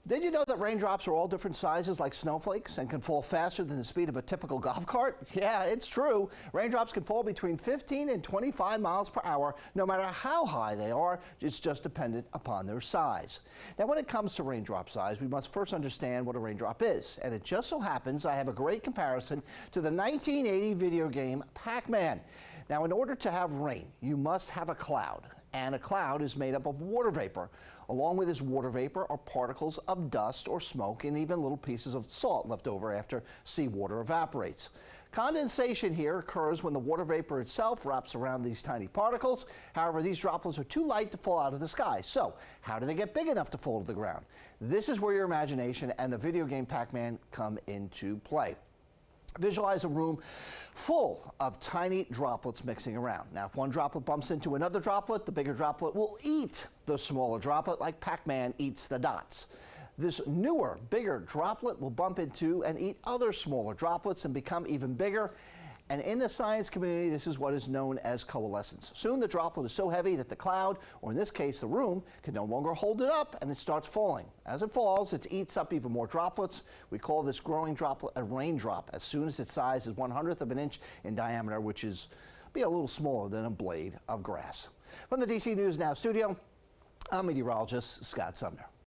Did you know that raindrops are all different sizes like snowflakes and can fall faster than the speed of a typical golf cart? Yeah, it's true. Raindrops can fall between 15 and 25 miles per hour no matter how high they are. It's just dependent upon their size. Now, when it comes to raindrop size, we must first understand what a raindrop is. And it just so happens I have a great comparison to the 1980 video game Pac-Man. Now, in order to have rain, you must have a cloud. And a cloud is made up of water vapor. Along with this water vapor are particles of dust or smoke and even little pieces of salt left over after seawater evaporates. Condensation here occurs when the water vapor itself wraps around these tiny particles. However, these droplets are too light to fall out of the sky. So, how do they get big enough to fall to the ground? This is where your imagination and the video game Pac-Man come into play. Visualize a room full of tiny droplets mixing around. Now, if one droplet bumps into another droplet, the bigger droplet will eat the smaller droplet like Pac-Man eats the dots. This newer, bigger droplet will bump into and eat other smaller droplets and become even bigger. And in the science community, this is what is known as coalescence. Soon the droplet is so heavy that the cloud, or in this case the room, can no longer hold it up and it starts falling. As it falls, it eats up even more droplets. We call this growing droplet a raindrop as soon as its size is 1/100th of an inch in diameter, which is a little smaller than a blade of grass. From the DC News Now studio, I'm meteorologist Scott Sumner.